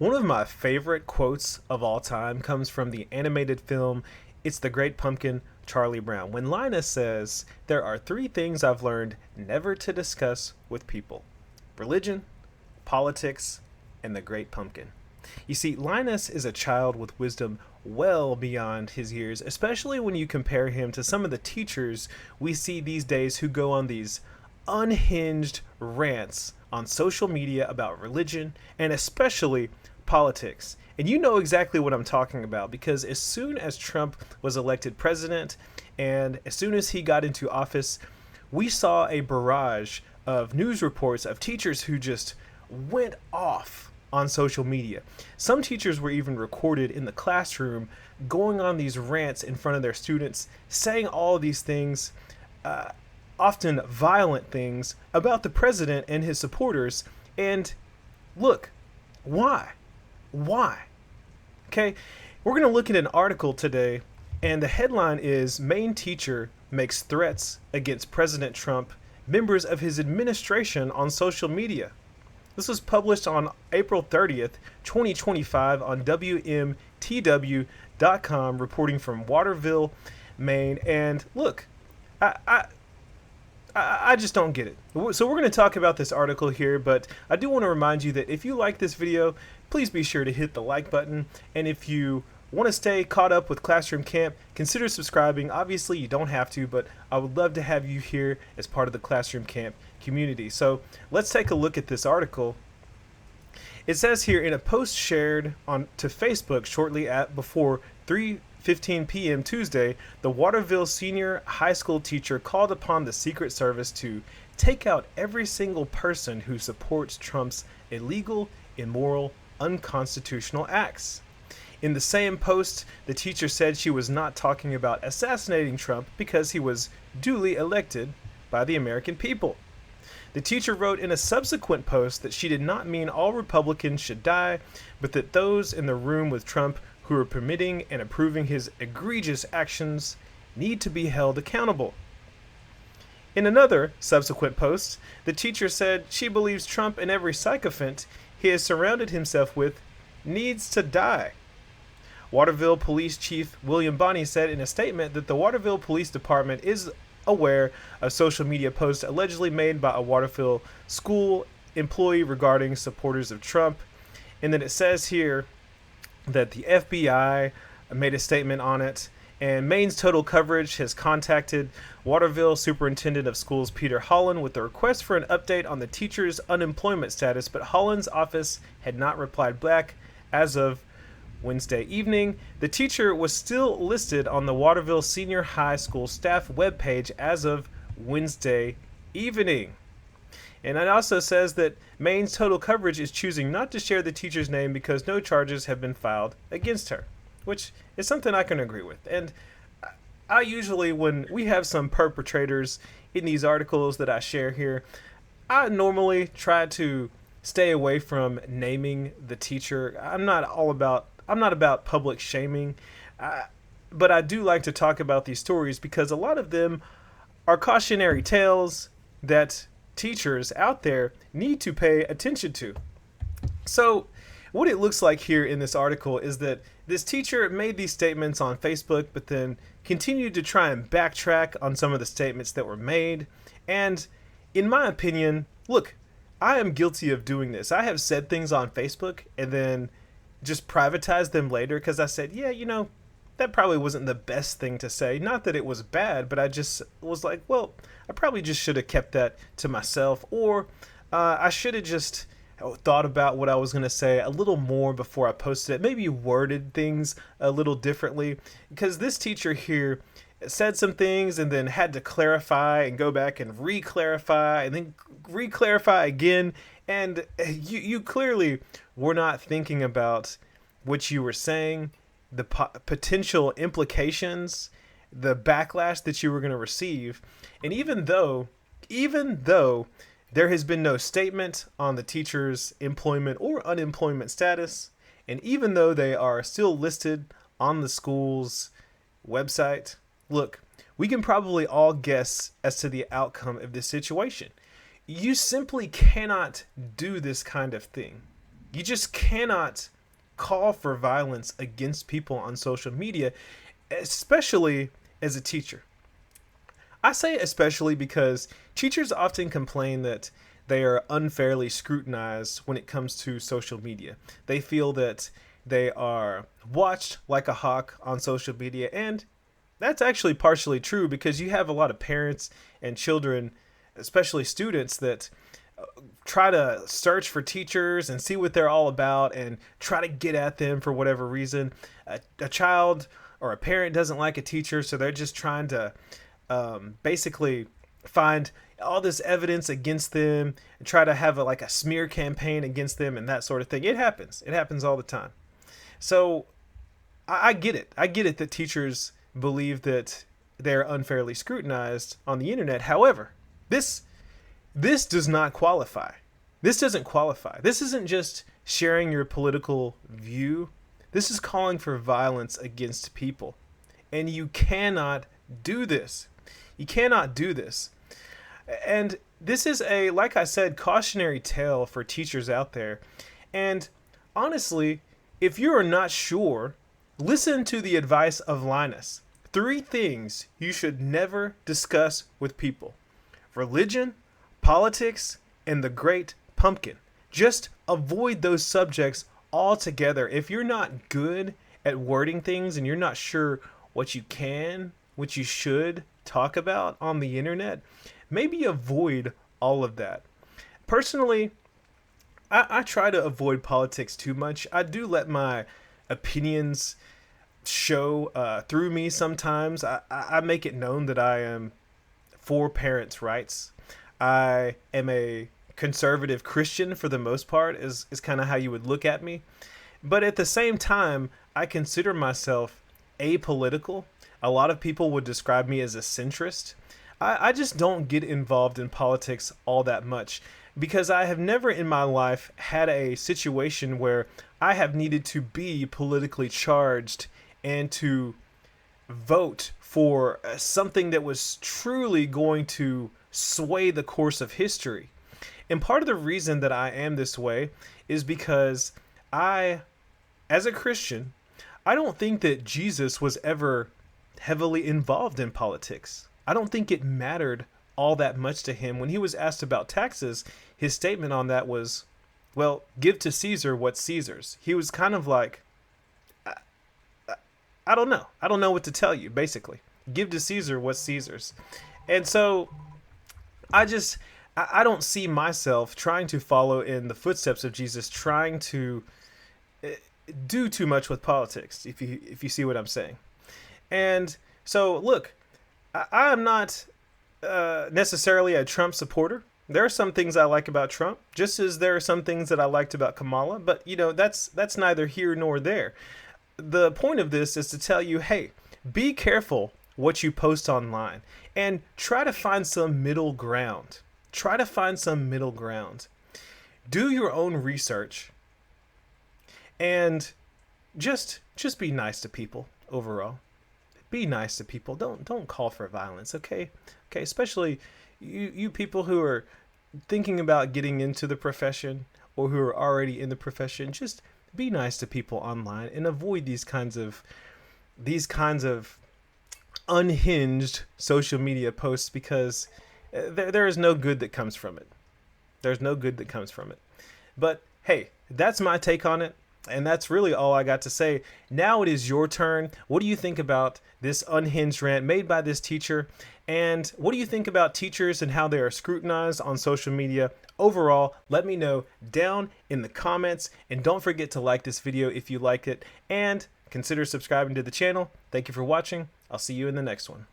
One of my favorite quotes of all time comes from the animated film It's the Great Pumpkin, Charlie Brown, when Linus says, "There are three things I've learned never to discuss with people: religion, politics, and the Great Pumpkin." You see, Linus is a child with wisdom well beyond his years, especially when you compare him to some of the teachers we see these days who go on these unhinged rants on social media about religion and especially politics. And you know exactly what I'm talking about because as soon as Trump was elected president and as soon as he got into office, we saw a barrage of news reports of teachers who just went off on social media. Some teachers were even recorded in the classroom going on these rants in front of their students, saying all of these things, often violent things, about the president and his supporters. And look, why? Why? Okay, we're going to look at an article today, and the headline is Maine Teacher Makes Threats Against President Trump, Members of His Administration on Social Media. This was published on April 30th, 2025 on WMTW.com, reporting from Waterville, Maine. And look, I just don't get it. So we're going to talk about this article here, but I do want to remind you that if you like this video, please be sure to hit the like button. And if you want to stay caught up with Classroom Camp, consider subscribing. Obviously, you don't have to, but I would love to have you here as part of the Classroom Camp community. So let's take a look at this article. It says here, in a post shared on to Facebook shortly before 3:15 p.m. Tuesday, the Waterville senior high school teacher called upon the Secret Service to take out every single person who supports Trump's illegal, immoral, unconstitutional acts. In the same post, the teacher said she was not talking about assassinating Trump because he was duly elected by the American people. The teacher wrote in a subsequent post that she did not mean all Republicans should die, but that those in the room with Trump who are permitting and approving his egregious actions need to be held accountable. In another subsequent post, the teacher said she believes Trump and every sycophant he has surrounded himself with needs to die. Waterville Police Chief William Bonney said in a statement that the Waterville Police Department is aware of social media posts allegedly made by a Waterville school employee regarding supporters of Trump. And then it says here that the FBI made a statement on it, and Maine's Total Coverage has contacted Waterville Superintendent of Schools Peter Holland with a request for an update on the teacher's unemployment status, but Holland's office had not replied back as of Wednesday evening. The teacher was still listed on the Waterville Senior High School staff webpage as of Wednesday evening. And it also says that Maine's Total Coverage is choosing not to share the teacher's name because no charges have been filed against her, which is something I can agree with. And I usually, when we have some perpetrators in these articles that I share here, I normally try to stay away from naming the teacher. I'm not about public shaming, but I do like to talk about these stories because a lot of them are cautionary tales that teachers out there need to pay attention to. So what it looks like here in this article is that this teacher made these statements on Facebook, but then continued to try and backtrack on some of the statements that were made. And in my opinion, look, I am guilty of doing this. I have said things on Facebook and then just privatized them later because I said, yeah, that probably wasn't the best thing to say. Not that it was bad, but I just was like, well, I probably just should have kept that to myself, or I should have just thought about what I was going to say a little more before I posted it. Maybe worded things a little differently, because this teacher here said some things and then had to clarify and go back and re-clarify and then re-clarify again. And you clearly were not thinking about what you were saying, the potential implications, the backlash that you were going to receive. And even though there has been no statement on the teacher's employment or unemployment status, and even though they are still listed on the school's website, look, we can probably all guess as to the outcome of this situation. You simply cannot do this kind of thing. You just cannot call for violence against people on social media, especially as a teacher. I say especially because teachers often complain that they are unfairly scrutinized when it comes to social media. They feel that they are watched like a hawk on social media, and that's actually partially true because you have a lot of parents and children, especially students, that try to search for teachers and see what they're all about and try to get at them for whatever reason. A child or a parent doesn't like a teacher, so they're just trying to basically find all this evidence against them and try to have like a smear campaign against them and that sort of thing. It happens. It happens all the time. So I get it. I get it that teachers believe that they're unfairly scrutinized on the internet. However, this does not qualify. This doesn't qualify. This isn't just sharing your political view. This is calling for violence against people. And you cannot do this. You cannot do this. And this is a, like I said, cautionary tale for teachers out there. And honestly, if you are not sure, listen to the advice of Linus. 3 things you should never discuss with people: religion, politics, and the great pumpkin. Just avoid those subjects altogether. If you're not good at wording things and you're not sure what you can, what you should talk about on the internet, maybe avoid all of that. Personally, I try to avoid politics too much. I do let my opinions show through me sometimes. I make it known that I am for parents' rights. I am a conservative Christian for the most part, is kind of how you would look at me. But at the same time, I consider myself apolitical. A lot of people would describe me as a centrist. I just don't get involved in politics all that much because I have never in my life had a situation where I have needed to be politically charged and to vote for something that was truly going to sway the course of history. And part of the reason that I am this way is because I, as a Christian, I don't think that Jesus was ever heavily involved in politics. I don't think it mattered all that much to him. When he was asked about taxes, his statement on that was, well, give to Caesar what's Caesar's. He was kind of like, I don't know. I don't know what to tell you, basically. Give to Caesar what's Caesar's. And so I don't see myself trying to follow in the footsteps of Jesus, trying to do too much with politics, if you see what I'm saying. And so, look, I am not necessarily a Trump supporter. There are some things I like about Trump, just as there are some things that I liked about Kamala. But, you know, that's neither here nor there. The point of this is to tell you, hey, be careful what you post online and try to find some middle ground. Try to find some middle ground. Do your own research and just be nice to people overall. Be nice to people. Don't call for violence, okay? Okay, especially you people who are thinking about getting into the profession or who are already in the profession. Just be nice to people online and avoid these kinds of unhinged social media posts because there is no good that comes from it. There's no good that comes from it. But hey, that's my take on it. And that's really all I got to say. Now it is your turn. What do you think about this unhinged rant made by this teacher? And what do you think about teachers and how they are scrutinized on social media? Overall, let me know down in the comments. And don't forget to like this video if you like it. And consider subscribing to the channel. Thank you for watching. I'll see you in the next one.